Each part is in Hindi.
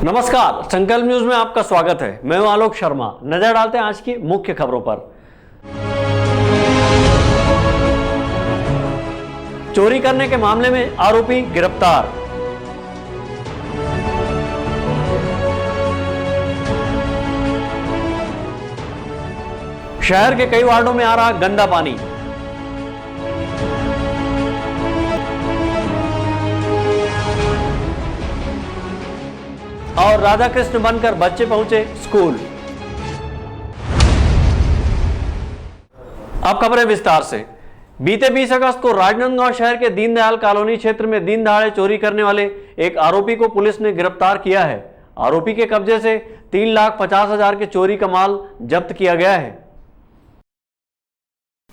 नमस्कार, संकल्प न्यूज में आपका स्वागत है। मैं हूं आलोक शर्मा। नजर डालते हैं आज की मुख्य खबरों पर। चोरी करने के मामले में आरोपी गिरफ्तार। शहर के कई वार्डों में आ रहा गंदा पानी। और राधा कृष्ण बनकर बच्चे पहुंचे स्कूल। अब खबरें विस्तार से। बीते 20 अगस्त को राजनांदगांव शहर के दीनदयाल कॉलोनी क्षेत्र में दिन दहाड़े चोरी करने वाले एक आरोपी को पुलिस ने गिरफ्तार किया है। आरोपी के कब्जे से 3,50,000 के चोरी का माल जब्त किया गया है।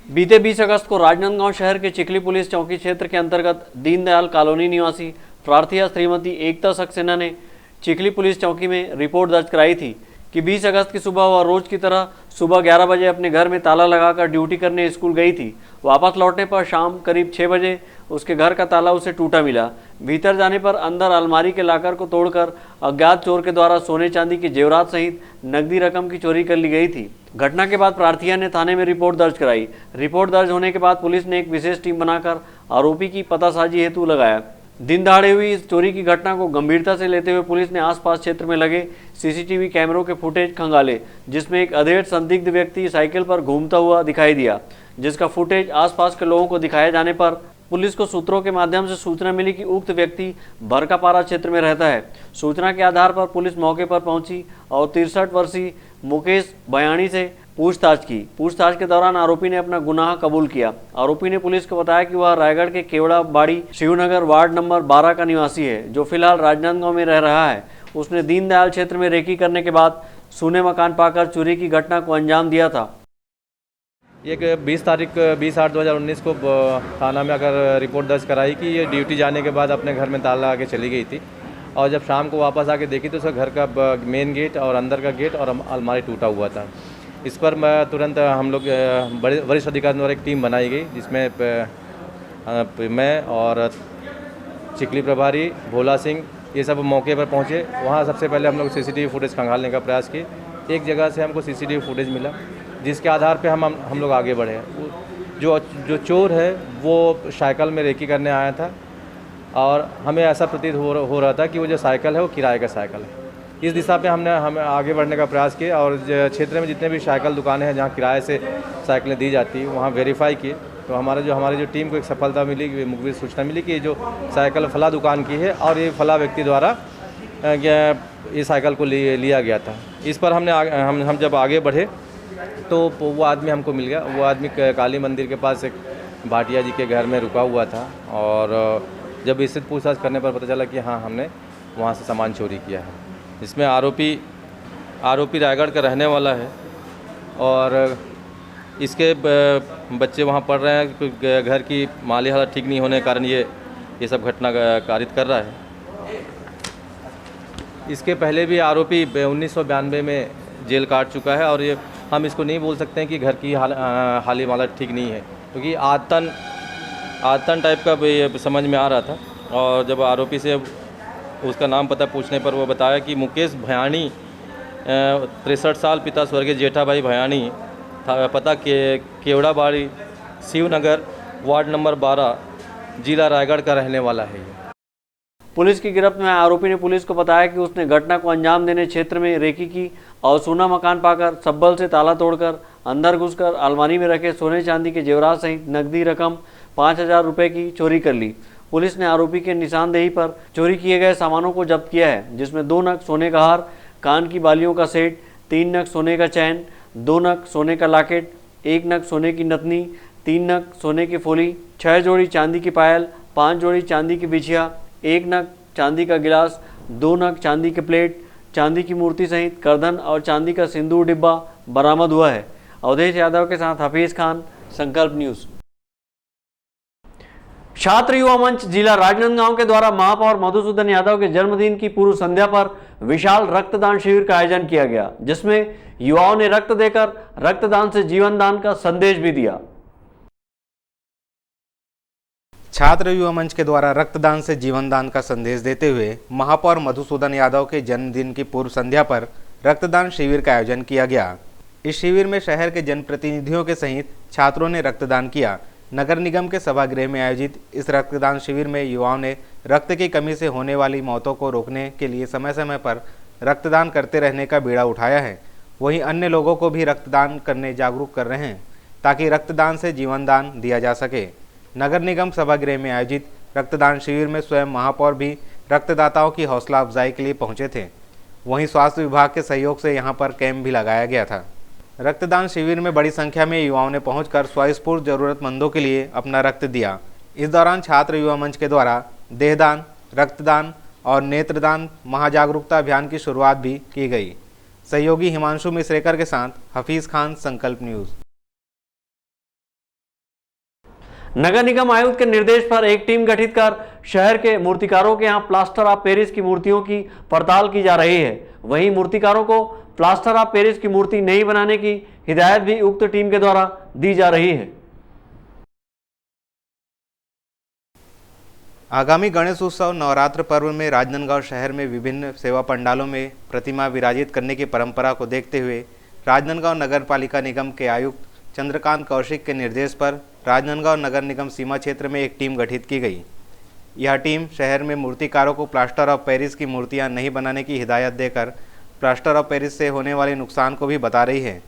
बीते 20 अगस्त को राजनांदगांव शहर के चिखली पुलिस चौकी क्षेत्र के अंतर्गत दीनदयाल कॉलोनी निवासी प्रार्थिया श्रीमती एकता सक्सेना ने चिखली पुलिस चौकी में रिपोर्ट दर्ज कराई थी कि 20 अगस्त की सुबह वह रोज की तरह सुबह 11 बजे अपने घर में ताला लगाकर ड्यूटी करने स्कूल गई थी। वापस लौटने पर शाम करीब 6 बजे उसके घर का ताला उसे टूटा मिला। भीतर जाने पर अंदर अलमारी के लाकर को तोड़कर अज्ञात चोर के द्वारा सोने चांदी के जेवरात सहित नकदी रकम की चोरी कर ली गई थी। घटना के बाद प्रार्थिया ने थाने में रिपोर्ट दर्ज कराई। रिपोर्ट दर्ज होने के बाद पुलिस ने एक विशेष टीम बनाकर आरोपी की पतासाजी हेतु लगाया। दिन दहाड़े हुई इस चोरी की घटना को गंभीरता से लेते हुए पुलिस ने आसपास क्षेत्र में लगे सीसीटीवी कैमरों के फुटेज खंगाले, जिसमें एक अधेड़ संदिग्ध व्यक्ति साइकिल पर घूमता हुआ दिखाई दिया, जिसका फुटेज आसपास के लोगों को दिखाए जाने पर पुलिस को सूत्रों के माध्यम से सूचना मिली कि उक्त व्यक्ति भरकापारा क्षेत्र में रहता है। सूचना के आधार पर पुलिस मौके पर पहुंची और 63 वर्षीय मुकेश भयाणी से पूछताछ की। पूछताछ के दौरान आरोपी ने अपना गुनाह कबूल किया। आरोपी ने पुलिस को बताया कि वह रायगढ़ के केवड़ा बाड़ी शिवनगर वार्ड नंबर 12 का निवासी है, जो फिलहाल राजनांदगांव में रह रहा है। उसने दीनदयाल क्षेत्र में रेकी करने के बाद सूने मकान पाकर चोरी की घटना को अंजाम दिया था। एक 20/8/2019 को थाना में अगर रिपोर्ट दर्ज कराई कि ये ड्यूटी जाने के बाद अपने घर में ताला आके चली गई थी, और जब शाम को वापस आके देखी तो उसका घर का मेन गेट और अंदर का गेट और अलमारी टूटा हुआ था। इस पर तुरंत हम लोग बड़े वरिष्ठ अधिकारियों द्वारा एक टीम बनाई गई, जिसमें मैं और चिखली प्रभारी भोला सिंह ये सब मौके पर पहुंचे। वहां सबसे पहले हम लोग सीसीटीवी फुटेज खंगालने का प्रयास किए। एक जगह से हमको सीसीटीवी फुटेज मिला, जिसके आधार पे हम लोग आगे बढ़े। जो चोर है वो साइकिल में रेकी करने आया था, और हमें ऐसा प्रतीत हो रहा था कि वो जो साइकिल है वो किराए का साइकिल है। इस दिशा पे हमें आगे बढ़ने का प्रयास किया, और क्षेत्र में जितने भी साइकिल दुकानें हैं जहाँ किराए से साइकिलें दी जाती है वहाँ वेरीफाई किए। तो हमारी जो टीम को एक सफलता मिली, मुखबिर सूचना मिली कि जो साइकिल फला दुकान की है और ये फला व्यक्ति द्वारा ये साइकिल को लिया गया था। इस पर हम जब आगे बढ़े तो वो आदमी हमको मिल गया। वो आदमी काली मंदिर के पास एक भाटिया जी के घर में रुका हुआ था, और जब विस्तृत पूछताछ करने पर पता चला कि हाँ, हमने वहाँ से सामान चोरी किया है। इसमें आरोपी रायगढ़ का रहने वाला है, और इसके बच्चे वहाँ पढ़ रहे हैं। घर की माली हालत ठीक नहीं होने के कारण ये सब घटना कारित कर रहा है। इसके पहले भी आरोपी 1992 में जेल काट चुका है, और ये हम इसको नहीं बोल सकते हैं कि घर की हाली हालत ठीक नहीं है, क्योंकि आदतन टाइप का ये समझ में आ रहा था। और जब आरोपी से उसका नाम पता पूछने पर वो बताया कि मुकेश भयाणी 63 साल, पिता स्वर्गीय जेठाभाई भयाणी, पता केवड़ा बाड़ी शिवनगर वार्ड नंबर 12 जिला रायगढ़ का रहने वाला है। पुलिस की गिरफ्त में आरोपी ने पुलिस को बताया कि उसने घटना को अंजाम देने क्षेत्र में रेकी की और सोना मकान पाकर सब्बल से ताला तोड़कर अंदर घुसकर अलमारी में रखे सोने चांदी के जेवरात सहित नकदी रकम 5,000 रुपये की चोरी कर ली। पुलिस ने आरोपी के निशानदेही पर चोरी किए गए सामानों को जब्त किया है, जिसमें 2 नग सोने का हार, कान की बालियों का सेट, 3 नग सोने का चैन, 2 नग सोने का लॉकेट, 1 नग सोने की नथनी, 3 नग सोने की फोली, 6 जोड़ी चांदी की पायल, 5 जोड़ी चांदी की बिछिया, 1 नग चांदी का गिलास, 2 नग चांदी के प्लेट, चांदी की मूर्ति सहित करधन और चांदी का सिंदूर डिब्बा बरामद हुआ है। अवधेश यादव के साथ हफीज खान, संकल्प न्यूज। छात्र युवा मंच जिला राजनांदगांव के द्वारा महापौर मधुसूदन यादव के जन्मदिन की पूर्व संध्या पर विशाल रक्तदान शिविर का आयोजन किया गया, जिसमें युवाओं ने रक्त देकर रक्तदान से जीवन दान का संदेश भी दिया। छात्र युवा मंच के द्वारा रक्तदान से जीवनदान का संदेश देते हुए महापौर मधुसूदन यादव के जन्मदिन की पूर्व संध्या पर रक्तदान शिविर का आयोजन किया गया। इस शिविर में शहर के जनप्रतिनिधियों के सहित छात्रों ने रक्तदान किया। नगर निगम के सभागृह में आयोजित इस रक्तदान शिविर में युवाओं ने रक्त की कमी से होने वाली मौतों को रोकने के लिए समय समय पर रक्तदान करते रहने का बीड़ा उठाया है। वहीं अन्य लोगों को भी रक्तदान करने जागरूक कर रहे हैं ताकि रक्तदान से जीवनदान दिया जा सके। नगर निगम सभागृह में आयोजित रक्तदान शिविर में स्वयं महापौर भी रक्तदाताओं की हौसला अफजाई के लिए पहुंचे थे। वहीं स्वास्थ्य विभाग के सहयोग से यहां पर कैंप भी लगाया गया था। रक्तदान शिविर में बड़ी संख्या में युवाओं ने पहुंचकर स्वस्फूर्त जरूरतमंदों के लिए अपना रक्त दिया। इस दौरान छात्र युवा मंच के द्वारा देहदान, रक्तदान और नेत्रदान महाजागरूकता अभियान की शुरुआत भी की गई। सहयोगी हिमांशु मिश्रेकर के साथ हफीज खान, संकल्प न्यूज। नगर निगम आयुक्त के निर्देश पर एक टीम गठित कर शहर के मूर्तिकारों के यहां प्लास्टर ऑफ पेरिस की मूर्तियों की पड़ताल की जा रही है। वहीं मूर्तिकारों को प्लास्टर ऑफ पेरिस की मूर्ति नहीं बनाने की हिदायत भी उक्त टीम के द्वारा दी जा रही है। आगामी गणेश उत्सव नवरात्र पर्व में राजनांदगांव शहर में विभिन्न सेवा पंडालों में प्रतिमा विराजित करने की परंपरा को देखते हुए राजनांदगांव नगर पालिका निगम के आयुक्त चंद्रकांत कौशिक के निर्देश पर राजनांदगांव नगर निगम सीमा क्षेत्र में एक टीम गठित की गई। यह टीम शहर में मूर्तिकारों को प्लास्टर ऑफ पेरिस की मूर्तियां नहीं बनाने की हिदायत देकर प्लास्टर ऑफ पेरिस से होने वाले नुकसान को भी बता रही है।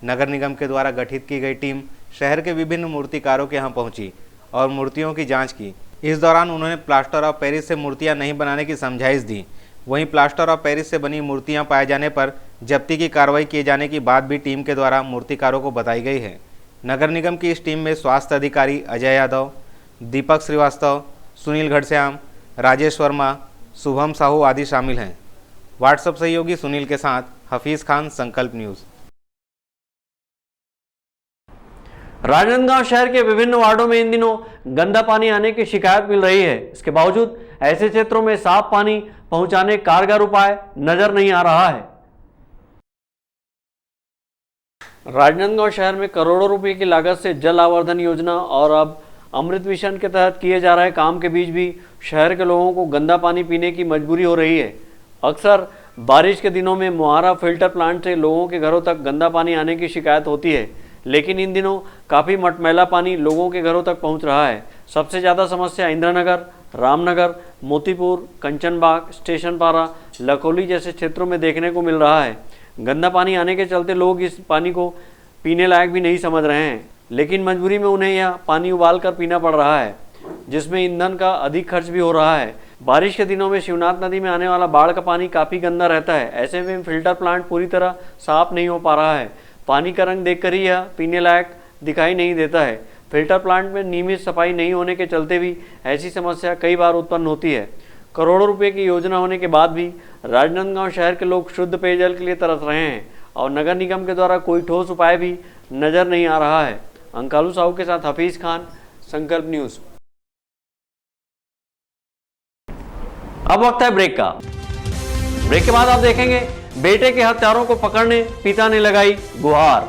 नगर निगम के द्वारा गठित की गई टीम शहर के विभिन्न मूर्तिकारों के यहाँ पहुंची और मूर्तियों की जाँच की। इस दौरान उन्होंने प्लास्टर ऑफ पेरिस से मूर्तियाँ नहीं बनाने की समझाइश दी। वहीं प्लास्टर ऑफ पेरिस से बनी मूर्तियां पाए जाने पर जब्ती की कार्रवाई किए जाने की बात भी टीम के द्वारा मूर्तिकारों को बताई गई है। नगर निगम की इस टीम में स्वास्थ्य अधिकारी अजय यादव, दीपक श्रीवास्तव, सुनील घड़श्याम, राजेश वर्मा, शुभम साहू आदि शामिल हैं। व्हाट्सएप सहयोगी सुनील के साथ हफीज खान, संकल्प न्यूज। राजनांदगांव शहर के विभिन्न वार्डों में इन दिनों गंदा पानी आने की शिकायत मिल रही है। इसके बावजूद ऐसे क्षेत्रों में साफ पानी पहुंचाने कारगर उपाय नजर नहीं आ रहा है। राजनांदगांव शहर में करोड़ों रुपए की लागत से जल आवर्धन योजना और अब अमृत मिशन के तहत किए जा रहे काम के बीच भी शहर के लोगों को गंदा पानी पीने की मजबूरी हो रही है। अक्सर बारिश के दिनों में मुहारा फिल्टर प्लांट से लोगों के घरों तक गंदा पानी आने की शिकायत होती है, लेकिन इन दिनों काफ़ी मटमैला पानी लोगों के घरों तक पहुंच रहा है। सबसे ज़्यादा समस्या इंदिरानगर, रामनगर, मोतीपुर, कंचनबाग, स्टेशन पारा, लखोली जैसे क्षेत्रों में देखने को मिल रहा है। गंदा पानी आने के चलते लोग इस पानी को पीने लायक भी नहीं समझ रहे हैं, लेकिन मजबूरी में उन्हें यह पानी उबाल कर पीना पड़ रहा है, जिसमें ईंधन का अधिक खर्च भी हो रहा है। बारिश के दिनों में शिवनाथ नदी में आने वाला बाढ़ का पानी काफ़ी गंदा रहता है। ऐसे में फिल्टर प्लांट पूरी तरह साफ नहीं हो पा रहा है। पानी का रंग देखकर ही यह पीने लायक दिखाई नहीं देता है। फिल्टर प्लांट में नियमित सफाई नहीं होने के चलते भी ऐसी समस्या कई बार उत्पन्न होती है। करोड़ों रुपए की योजना होने के बाद भी राजनांदगांव शहर के लोग शुद्ध पेयजल के लिए तरस रहे हैं और नगर निगम के द्वारा कोई ठोस उपाय भी नजर नहीं आ रहा है। अंकालू साहू के साथ हफीज खान, संकल्प न्यूज। अब वक्त है ब्रेक का। ब्रेक के बाद आप देखेंगे बेटे के हत्यारों को पकड़ने पिता ने लगाई गुहार।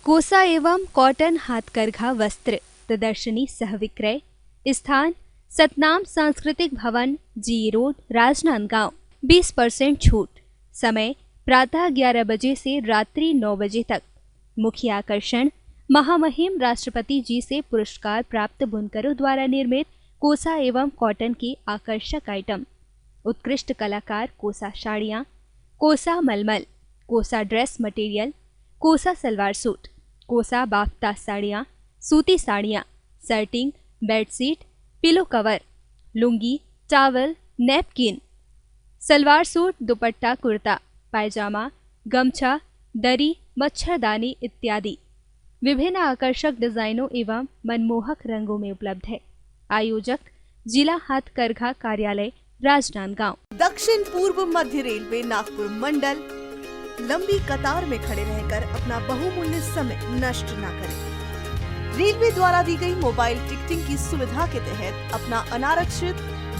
कोसा एवं कॉटन हाथकरघा वस्त्र प्रदर्शनी सह विक्रय। स्थान सतनाम सांस्कृतिक भवन, जी रोड, राजनांदगांव। 20% छूट। समय प्रातः 11 बजे से रात्रि 9 बजे तक। मुख्य आकर्षण महामहिम राष्ट्रपति जी से पुरस्कार प्राप्त बुनकरों द्वारा निर्मित कोसा एवं कॉटन की आकर्षक आइटम, उत्कृष्ट कलाकार कोसा साड़ियाँ, कोसा मलमल, कोसा ड्रेस मटेरियल, कोसा सलवार सूट, कोसा बाफ्ता साड़ियाँ, सूती साड़ियाँ, shirting, bedsheet, pillow cover, lungi, towel, napkin, salwar suit, dupatta, kurta, pyjama, gamcha, दरी, मच्छरदानी इत्यादि विभिन्न आकर्षक डिजाइनों एवं मनमोहक रंगों में उपलब्ध है। आयोजक जिला हाथकरघा कार्यालय राजनांदगांव। दक्षिण पूर्व मध्य रेलवे नागपुर मंडल लंबी कतार में खड़े रहकर अपना बहुमूल्य समय नष्ट न करें। रेलवे द्वारा दी गई मोबाइल टिकटिंग की सुविधा के तहत अपना अनारक्षित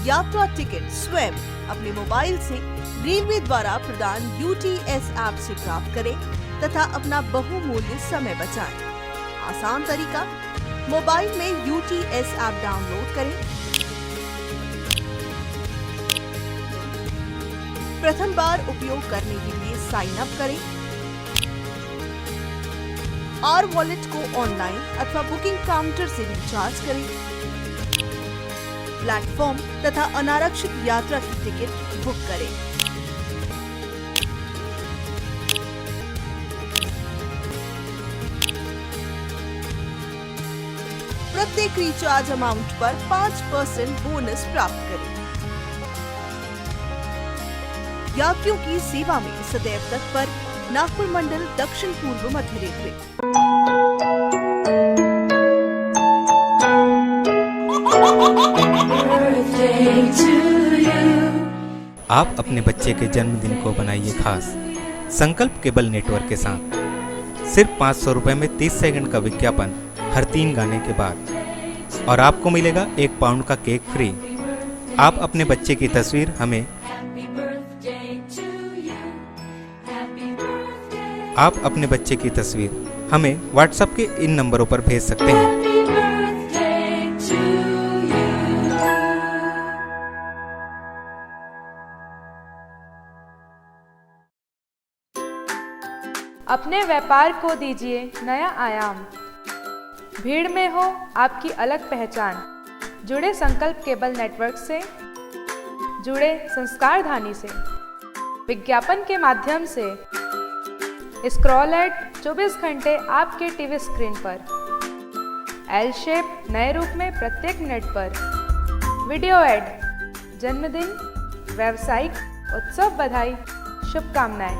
यात्रा टिकट स्वयं अपने मोबाइल से रेलवे द्वारा प्रदान UTS ऐप से प्राप्त करें तथा अपना बहुमूल्य समय बचाएं। आसान तरीका, मोबाइल में UTS ऐप डाउनलोड करें। प्रथम बार उपयोग करने के लिए साइन अप करें। R-Wallet को ऑनलाइन अथवा बुकिंग काउंटर से रिचार्ज करें। प्लेटफॉर्म तथा अनारक्षित यात्रा की टिकट बुक करें। प्रत्येक रिचार्ज अमाउंट पर 5% बोनस प्राप्त करें। यात्रियों की सेवा में सदैव तत्पर नागपुर मंडल दक्षिण पूर्व मध्य रेलवे। आप अपने बच्चे के जन्मदिन को बनाइए खास संकल्प केबल नेटवर्क के साथ। सिर्फ 500 रुपए में 30 सेकंड का विज्ञापन हर 3 गाने के बाद और आपको मिलेगा 1 पाउंड का केक फ्री। आप अपने बच्चे की तस्वीर हमें व्हाट्सएप के इन नंबरों पर भेज सकते हैं। अपने व्यापार को दीजिए नया आयाम। भीड़ में हो आपकी अलग पहचान। जुड़े संकल्प केबल नेटवर्क से, जुड़े संस्कारधानी से। विज्ञापन के माध्यम से स्क्रॉल एड 24 घंटे आपके टीवी स्क्रीन पर। एल शेप नए रूप में प्रत्येक मिनट पर। वीडियो एड, जन्मदिन, व्यावसायिक उत्सव बधाई, शुभकामनाएं।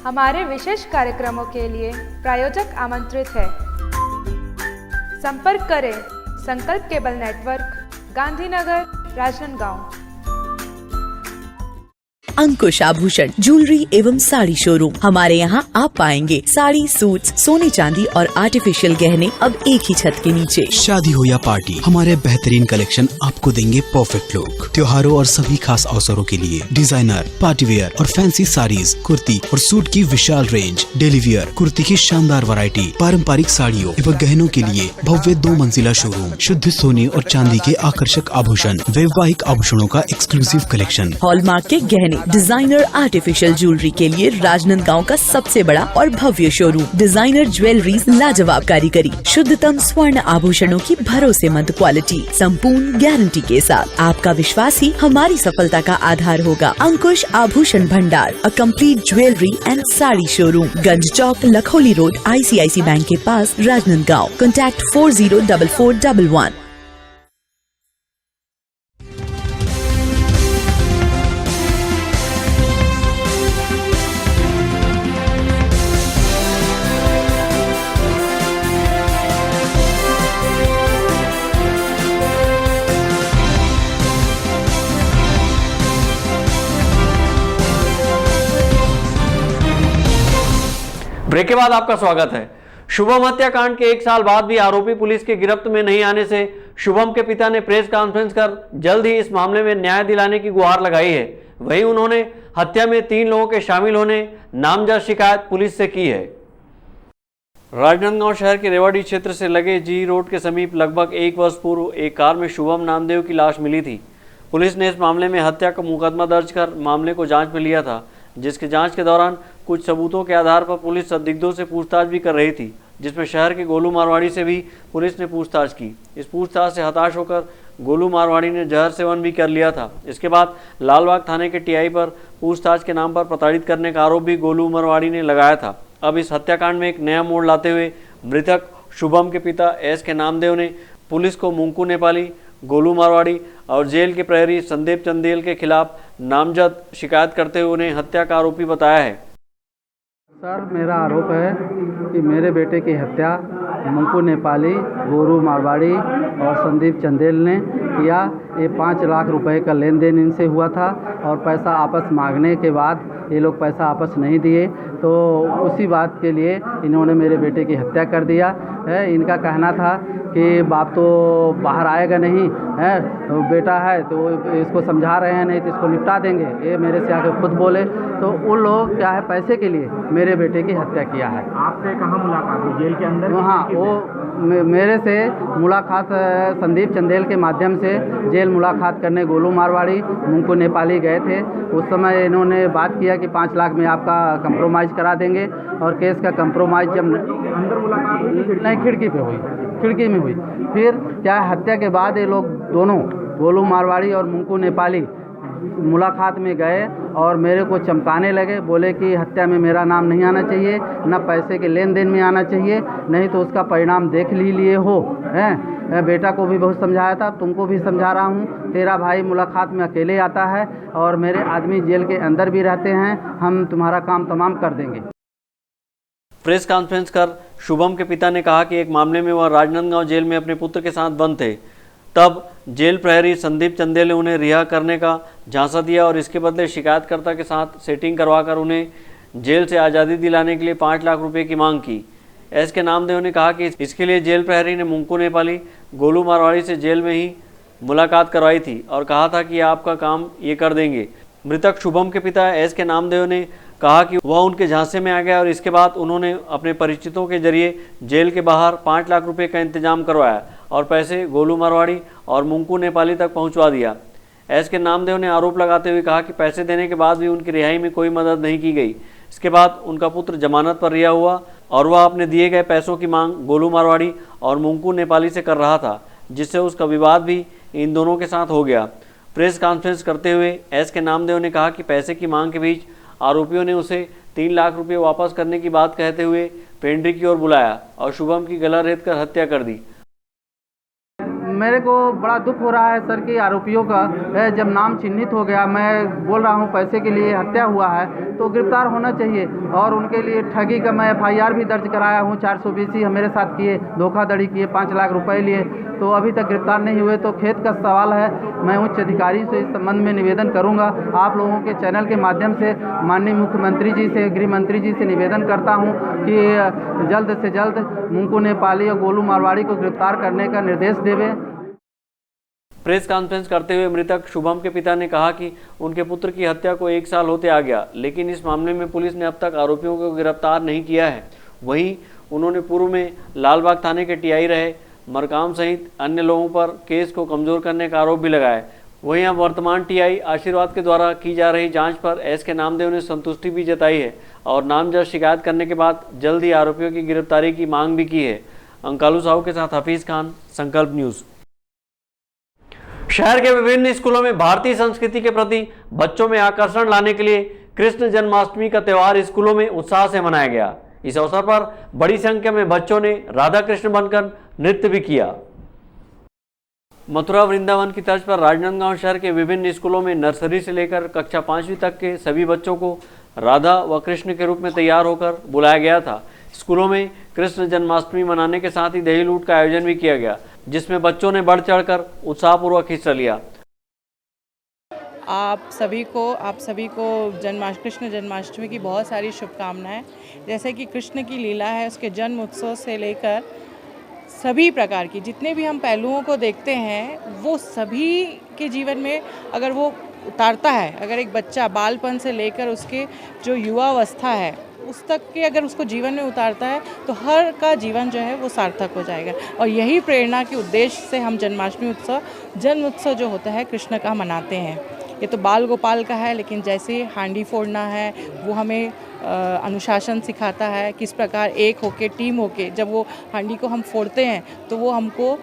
हमारे विशेष कार्यक्रमों के लिए प्रायोजक आमंत्रित है। संपर्क करें संकल्प केबल नेटवर्क, गांधीनगर, राजनांदगांव। अंकुश आभूषण ज्वेलरी एवं साड़ी शोरूम। हमारे यहाँ आप पाएंगे साड़ी, सूट्स, सोने चांदी और आर्टिफिशियल गहने अब एक ही छत के नीचे। शादी हो या पार्टी, हमारे बेहतरीन कलेक्शन आपको देंगे परफेक्ट लुक। त्योहारों और सभी खास अवसरों के लिए डिजाइनर, पार्टी वेयर और फैंसी साड़ीज, कुर्ती और सूट की विशाल रेंज। डेली वियर कुर्ती की शानदार वैरायटी, पारंपरिक साड़ियों एवं गहनों के लिए भव्य 2 मंजिला शोरूम। शुद्ध सोने और चांदी के आकर्षक आभूषण, वैवाहिक आभूषणों का एक्सक्लूसिव कलेक्शन। हॉलमार्क के गहने, डिजाइनर आर्टिफिशियल ज्वेलरी के लिए राजनांदगांव का सबसे बड़ा और भव्य शोरूम। डिजाइनर ज्वेलरीज, लाजवाब कारीगरी, शुद्धतम स्वर्ण आभूषणों की भरोसेमंद क्वालिटी, संपूर्ण गारंटी के साथ। आपका विश्वास ही हमारी सफलता का आधार होगा। अंकुश आभूषण भंडार, a complete jewellery and sari showroom, Ganj Chowk, Lakholi road, ICICI bank के पास, राजनांदगांव। कॉन्टैक्ट 404411। ब्रेक के बाद आपका स्वागत है। शुभम हत्याकांड के 1 साल बाद भी आरोपी पुलिस की गिरफ्त में नहीं आने से शुभम के पिता ने प्रेस कॉन्फ्रेंस कर जल्द ही इस मामले में न्याय दिलाने की गुहार लगाई है। वहीं उन्होंने हत्या में 3 लोगों के शामिल होने नामजद शिकायत पुलिस से की है। राजनांदगांव शहर के रेवाड़ी क्षेत्र से लगे जी रोड के समीप लगभग 1 वर्ष पूर्व एक कार में शुभम नामदेव की लाश मिली थी। पुलिस ने इस मामले में हत्या का मुकदमा दर्ज कर मामले को जांच में लिया था, जिसके जांच के दौरान कुछ सबूतों के आधार पर पुलिस संदिग्धों से पूछताछ भी कर रही थी। जिसमें शहर के गोलू मारवाड़ी से भी पुलिस ने पूछताछ की। इस पूछताछ से हताश होकर गोलू मारवाड़ी ने जहर सेवन भी कर लिया था। इसके बाद लालबाग थाने के टीआई पर पूछताछ के नाम पर प्रताड़ित करने का आरोप भी गोलू मारवाड़ी ने लगाया था। अब इस हत्याकांड में एक नया मोड़ लाते हुए मृतक शुभम के पिता एस के नामदेव ने पुलिस को मुंकू नेपाली, गोलू मारवाड़ी और जेल के प्रहरी संदीप चंदेल के खिलाफ नामजद शिकायत करते हुए उन्हें हत्या का आरोपी बताया है। सर, मेरा आरोप है कि मेरे बेटे की हत्या मुंकू नेपाली, गोलू मारवाड़ी और संदीप चंदेल ने किया। ये 5 लाख रुपए का लेन देन इनसे हुआ था और पैसा आपस मांगने के बाद ये लोग पैसा आपस नहीं दिए, तो उसी बात के लिए इन्होंने मेरे बेटे की हत्या कर दिया है। इनका कहना था कि बाप तो बाहर आएगा नहीं है, बेटा है तो इसको समझा रहे हैं, नहीं तो इसको निपटा देंगे। ये मेरे से आके खुद बोले, तो उन लोग क्या है पैसे के लिए मेरे बेटे की हत्या किया है। आपसे कहाँ मुलाकात हुई? जेल के अंदर? हाँ, वो मेरे से मुलाकात संदीप चंदेल के माध्यम से जेल मुलाकात करने गोलू मारवाड़ी, मुंकू नेपाली गए थे। उस समय इन्होंने बात किया कि 5 लाख में आपका कंप्रोमाइज़ करा देंगे और केस का कंप्रोमाइज़ जब अंदर मुलाकात हुई? नहीं, खिड़की पे हुई, खिड़की में हुई। फिर क्या हत्या के बाद ये लोग दोनों गोलू मारवाड़ी और मुंकू नेपाली मुलाकात में गए और मेरे को चमकाने लगे, बोले कि हत्या में मेरा नाम नहीं आना चाहिए, ना पैसे के लेन देन में आना चाहिए, नहीं तो उसका परिणाम देख लिए हो हैं। बेटा को भी बहुत समझाया था, तुमको भी समझा रहा हूँ, तेरा भाई मुलाकात में अकेले आता है और मेरे आदमी जेल के अंदर भी रहते हैं, हम तुम्हारा काम तमाम कर देंगे। प्रेस कॉन्फ्रेंस कर शुभम के पिता ने कहा कि एक मामले में वह राजनांदगांव जेल में अपने पुत्र के साथ बंद थे। तब जेल प्रहरी संदीप चंदेल ने उन्हें रिहा करने का झांसा दिया और इसके बदले शिकायतकर्ता के साथ सेटिंग करवाकर उन्हें जेल से आज़ादी दिलाने के लिए 5 लाख रुपए की मांग की। एस के नामदेव ने कहा कि इसके लिए जेल प्रहरी ने मुंकू नेपाली, गोलू मारवाड़ी से जेल में ही मुलाकात करवाई थी और कहा था कि आपका काम ये कर देंगे। मृतक शुभम के पिता एस के नामदेव ने कहा कि वह उनके झांसे में आ गया और इसके बाद उन्होंने अपने परिचितों के जरिए जेल के बाहर 5 लाख रुपए का इंतजाम करवाया और पैसे गोलू मारवाड़ी और मुंकू नेपाली तक पहुंचवा दिया। एस के नामदेव ने आरोप लगाते हुए कहा कि पैसे देने के बाद भी उनकी रिहाई में कोई मदद नहीं की गई। इसके बाद उनका पुत्र जमानत पर रिहा हुआ और वह अपने दिए गए पैसों की मांग गोलू मारवाड़ी और मुंकू नेपाली से कर रहा था, जिससे उसका विवाद भी इन दोनों के साथ हो गया। प्रेस कॉन्फ्रेंस करते हुए एस के नामदेव ने कहा कि पैसे की मांग के बीच आरोपियों ने उसे 3 लाख रुपए वापस करने की बात कहते हुए पेंड्री की ओर बुलाया और शुभम की गला रेत कर हत्या कर दी। मेरे को बड़ा दुख हो रहा है सर कि आरोपियों का जब नाम चिन्हित हो गया, मैं बोल रहा हूँ पैसे के लिए हत्या हुआ है तो गिरफ्तार होना चाहिए और उनके लिए ठगी का मैं FIR भी दर्ज कराया हूँ। 420 मेरे साथ किए, धोखाधड़ी किए, 5 लाख रुपए लिए, तो अभी तक गिरफ्तार नहीं हुए। तो खेत का सवाल है, मैं उच्च अधिकारी से इस संबंध में निवेदन करूंगा। आप लोगों के चैनल के माध्यम से माननीय मुख्यमंत्री जी से, गृह मंत्री जी से निवेदन करता हूं कि जल्द से जल्द मुंकू नेपाली और गोलू मारवाड़ी को गिरफ्तार करने का निर्देश देवे। प्रेस कॉन्फ्रेंस करते हुए मृतक शुभम के पिता ने कहा कि उनके पुत्र की हत्या को 1 साल होते आ गया, लेकिन इस मामले में पुलिस ने अब तक आरोपियों को गिरफ्तार नहीं किया है। वहीं उन्होंने पूर्व में लालबाग थाने के टीआई रहे मरकाम सहित अन्य लोगों पर केस को कमजोर करने का आरोप भी लगाया। वहीं अब वर्तमान टीआई आशीर्वाद के द्वारा की जा रही जांच पर एस के नामदेव ने संतुष्टि भी जताई है और नामजद शिकायत करने के बाद जल्द ही आरोपियों की गिरफ्तारी की मांग भी की है। अंकालू साहू के साथ हफीज खान, संकल्प न्यूज। शहर के विभिन्न स्कूलों में भारतीय संस्कृति के प्रति बच्चों में आकर्षण लाने के लिए कृष्ण जन्माष्टमी का त्यौहार स्कूलों में उत्साह से मनाया गया। इस अवसर पर बड़ी संख्या में बच्चों ने राधा कृष्ण बनकर नृत्य भी किया। मथुरा वृंदावन की तर्ज पर राजनांदगांव शहर के विभिन्न स्कूलों में नर्सरी से लेकर कक्षा 5वीं तक के सभी बच्चों को राधा व कृष्ण के रूप में तैयार होकर बुलाया गया था। स्कूलों में कृष्ण जन्माष्टमी मनाने के साथ ही दही लूट का आयोजन भी किया गया, जिसमें बच्चों ने बढ़ चढ़कर उत्साहपूर्वक हिस्सा लिया। आप सभी को कृष्ण जन्माष्टमी की बहुत सारी शुभकामनाएं। जैसे कि कृष्ण की लीला है, उसके जन्म उत्सव से लेकर सभी प्रकार की जितने भी हम पहलुओं को देखते हैं, वो सभी के जीवन में अगर वो उतारता है, अगर एक बच्चा बालपन से लेकर उसके जो युवावस्था है उस तक के अगर उसको जीवन में उतारता है तो हर का जीवन जो है वो सार्थक हो जाएगा। और यही प्रेरणा के उद्देश्य से हम जन्माष्टमी उत्सव, जन्म उत्सव जो होता है कृष्ण का मनाते हैं। ये तो बाल गोपाल का है, लेकिन जैसे हांडी फोड़ना है वो हमें अनुशासन सिखाता है, किस प्रकार एक होके टीम होके जब वो हांडी को हम फोड़ते हैं तो वो हमको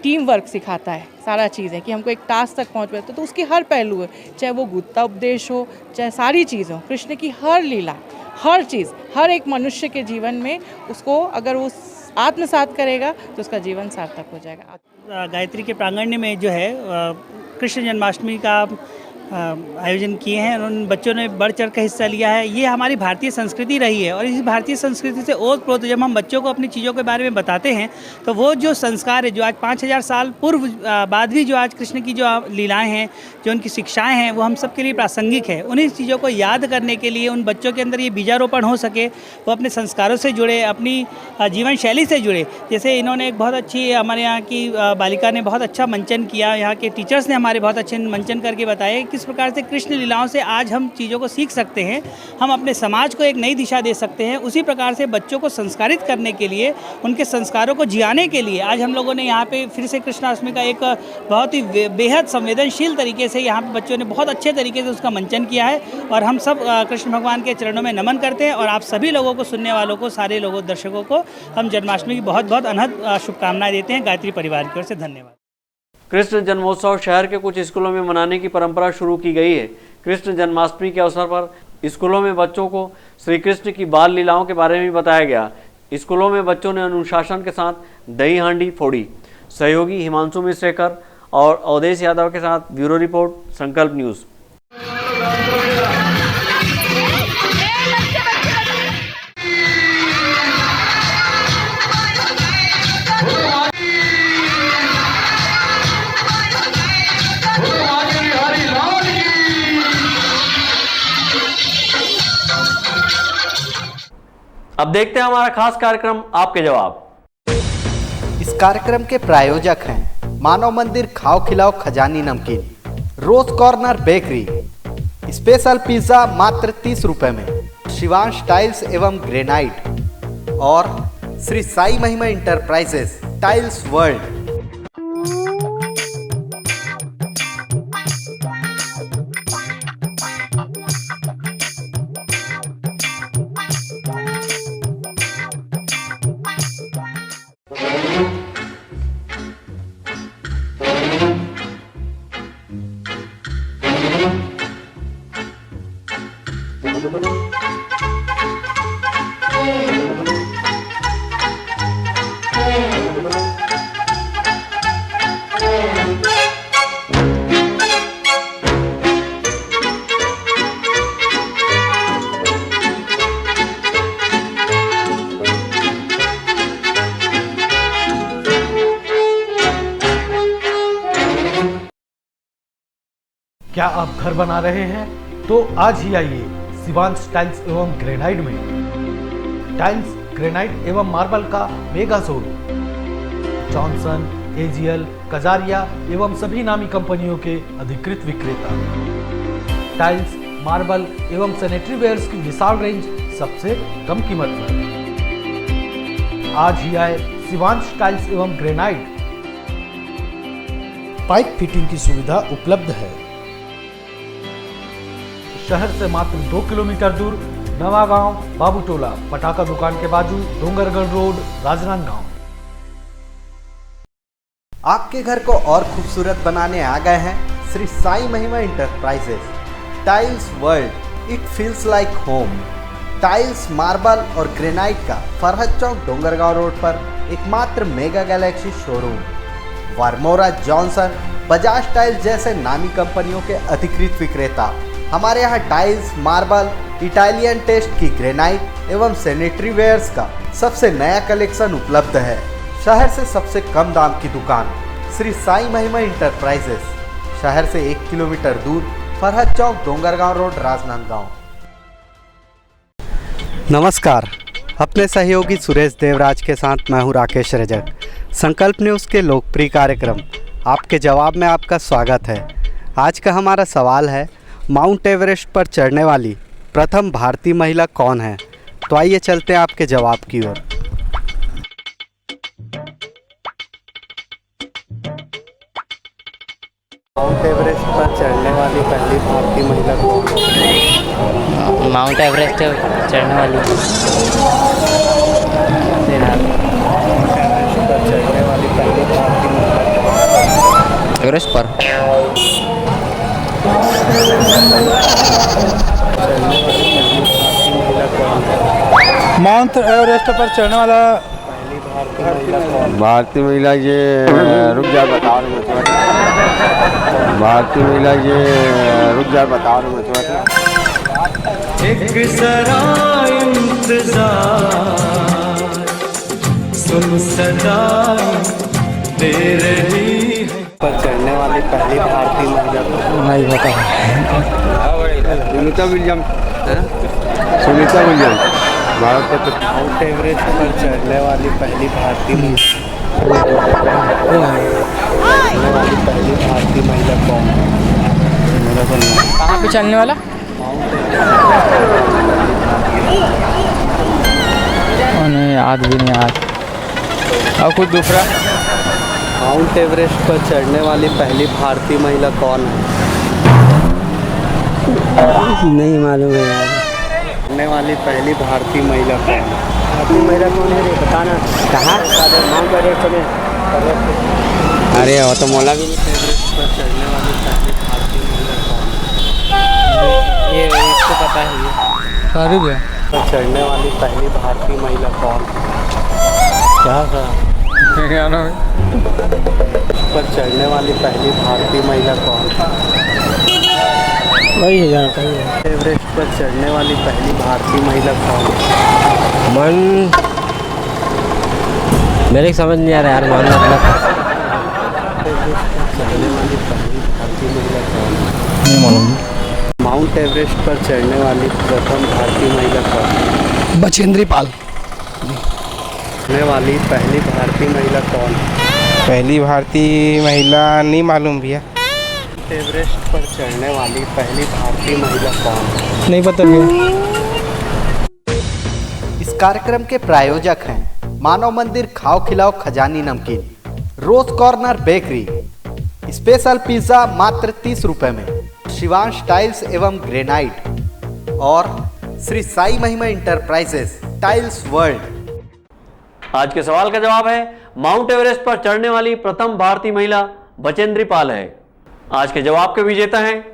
टीम वर्क सिखाता है। सारा चीज़ है कि हमको एक टास्क तक पहुँच पाए तो उसकी हर पहलू है, चाहे वो गीता उपदेश हो, चाहे सारी चीज़ हो, कृष्ण की हर लीला, हर चीज़, हर एक मनुष्य के जीवन में उसको अगर वो आत्मसात करेगा तो उसका जीवन सार्थक हो जाएगा। गायत्री के प्रांगण में जो है कृष्ण जन्माष्टमी का आयोजन किए हैं। उन बच्चों ने बढ़ चढ़ कर हिस्सा लिया है। ये हमारी भारतीय संस्कृति रही है और इस भारतीय संस्कृति से ओतप्रोत जब हम बच्चों को अपनी चीज़ों के बारे में बताते हैं तो वो जो संस्कार है जो आज 5000 साल पूर्व बाद भी जो आज कृष्ण की जो लीलाएं हैं, जो उनकी शिक्षाएं हैं, वो हम सब के लिए प्रासंगिक है। उन्हीं चीज़ों को याद करने के लिए उन बच्चों के अंदर ये बीजारोपण हो सके, वो अपने संस्कारों से जुड़े, अपनी जीवन शैली से जुड़े। जैसे इन्होंने एक बहुत अच्छी, हमारे यहाँ की बालिका ने बहुत अच्छा मंचन किया, यहाँ के टीचर्स ने हमारे बहुत अच्छे मंचन करके बताए किस प्रकार से कृष्ण लीलाओं से आज हम चीज़ों को सीख सकते हैं, हम अपने समाज को एक नई दिशा दे सकते हैं। उसी प्रकार से बच्चों को संस्कारित करने के लिए, उनके संस्कारों को जियाने के लिए आज हम लोगों ने यहाँ पे फिर से कृष्णाष्टमी का एक बहुत ही बेहद संवेदनशील तरीके से यहाँ पे बच्चों ने बहुत अच्छे तरीके से उसका मंचन किया है और हम सब कृष्ण भगवान के चरणों में नमन करते हैं। और आप सभी लोगों को, सुनने वालों को, सारे लोगों, दर्शकों को हम जन्माष्टमी की बहुत बहुत अनहद शुभकामनाएं देते हैं। गायत्री परिवार की ओर से धन्यवाद। कृष्ण जन्मोत्सव शहर के कुछ स्कूलों में मनाने की परंपरा शुरू की गई है। कृष्ण जन्माष्टमी के अवसर पर स्कूलों में बच्चों को श्री कृष्ण की बाल लीलाओं के बारे में बताया गया। स्कूलों में बच्चों ने अनुशासन के साथ दही हांडी फोड़ी। सहयोगी हिमांशु मिश्रेकर और अवधेश यादव के साथ ब्यूरो रिपोर्ट, संकल्प न्यूज़। अब देखते हैं हमारा खास कार्यक्रम आपके जवाब। इस कार्यक्रम के प्रायोजक हैं मानव मंदिर खाओ खिलाओ खजानी नमकीन, रोज कॉर्नर बेकरी, स्पेशल पिज्जा मात्र 30 रुपए में, शिवांश टाइल्स एवं ग्रेनाइट और Shri Sai Mahima enterprises tiles world. क्या आप घर बना रहे हैं तो आज ही आइए शिवांश टाइल्स एवं ग्रेनाइट में। टाइल्स, ग्रेनाइट एवं मार्बल का mega showroom, Johnson, AGL, Kajaria एवं सभी नामी कंपनियों के अधिकृत विक्रेता। टाइल्स, मार्बल एवं सैनिटरी वेयर्स की विशाल रेंज सबसे कम कीमत पर। आज ही आए शिवांश टाइल्स एवं ग्रेनाइट। पाइप फिटिंग की सुविधा उपलब्ध है। शहर से मात्र 2 किलोमीटर दूर, नवागांव, बाबूटोला, पटाखा दुकान के बाजू, डोंगरगढ़ रोड, राजनांदगांव। आपके घर को और खूबसूरत बनाने आ गए हैं Shri Sai Mahima enterprises tiles world. It feels like home. Tiles, marble और ग्रेनाइट का फरहद चौक डोंगरगांव रोड पर एकमात्र mega galaxy showroom. Varmora, Johnson, Bajaj tiles जैसे नामी कंपनियों के अधिकृत विक्रेता। हमारे यहाँ टाइल्स, मार्बल, इटालियन टेस्ट की ग्रेनाइट एवं सैनिटरी वेयर्स का सबसे नया कलेक्शन उपलब्ध है। शहर से सबसे कम दाम की दुकान श्री साई महिमा इंटरप्राइजेस, शहर से 1 किलोमीटर दूर, फरहद चौक, डोंगरगांव रोड, राजनांदगांव। नमस्कार, अपने सहयोगी सुरेश देवराज के साथ मैं हूं राकेश रजक। संकल्प न्यूज़ के लोकप्रिय कार्यक्रम आपके जवाब में आपका स्वागत है। आज का हमारा सवाल है, माउंट एवरेस्ट पर चढ़ने वाली प्रथम भारतीय महिला कौन है? तो आइए चलते हैं आपके जवाब की ओर। माउंट एवरेस्ट पर चढ़ने वाली पहली भारतीय महिला कौन? माउंट एवरेस्ट चढ़ने वाली चढ़ने वाली पहली भारतीय महिला एवरेस्ट पर माउंट एवरेस्ट पर चढ़ने वाला भारतीय महिला ये रुक जा बता रहा हूँ भारतीय महिला ये रुक जा बता रहा हूँ एक जरा इंतजार सुन सदा दे रही है। पर चढ़ने वाली पहली भारतीय महिला नहीं पता। सुनीता विलियम सुनीता विलियम भारत का माउंट एवरेस्ट पर चढ़ने वाली पहली भारतीय महिला कौन? कहाँ पे चलने वाला? नहीं याद भी नहीं याद। और कुछ दूसरा? माउंट एवरेस्ट पर चढ़ने वाली पहली भारतीय महिला कौन है? नहीं मालूम है यार। चढ़ने वाली पहली भारतीय महिला कौन है? भारतीय महिला कौन है बताना। कहाँ? माउंट एवरेस्ट में। अरे वो तो मोला भी नहीं। एवरेस्ट पर चढ़ने वाली पहली भारतीय महिला कौन है? ये इसको पता है ये। सारू है। पर चढ़ने वाली पहली भारतीय महिला कौन है? क्या था? पर चढ़ने वाली पहली भारतीय महिला कौन है? वही है जानता है। एवरेस्ट पर चढ़ने वाली पहली भारतीय महिला कौन है? मेरे समझ नहीं आ रहा यार मान मतलब। चढ़ने वाली पहली भारतीय महिला कौन है? नहीं मालूम। माउंट एवरेस्ट पर चढ़ने वाली प्रथम भारतीय महिला कौन है? बचेंद्री पाल। चढ़ने वाली पहली भारतीय महिला कौन है? पहली भारतीय महिला नहीं मालूम भैया। एवरेस्ट पर चढ़ने वाली पहली भारतीय महिला कौन है? नहीं पता भैया। इस कार्यक्रम के प्रायोजक हैं मानव मंदिर खाओ खिलाओ खजानी नमकीन, रोज कॉर्नर बेकरी, स्पेशल पिज्जा मात्र 30 रुपए में, शिवांश टाइल्स एवं ग्रेनाइट और Shri Sai Mahima enterprises tiles world. आज के सवाल का जवाब है माउंट एवरेस्ट पर चढ़ने वाली प्रथम भारतीय महिला बचेंद्री पाल है। आज के जवाब के विजेता हैं,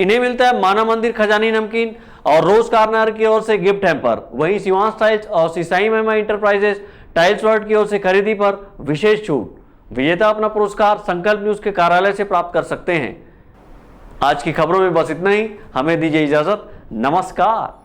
इन्हें मिलता है मानव मंदिर खजानी नमकीन और रोज कॉर्नर की ओर से गिफ्ट हैम्पर। वहीं शिवांश टाइल्स और Shri Sai Mahima enterprises tiles world की ओर से खरीदी पर विशेष छूट। विजेता अपना पुरस्कार संकल्प न्यूज के कार्यालय से प्राप्त कर सकते हैं। आज की खबरों में बस इतना ही। हमें दीजिए इजाजत। नमस्कार।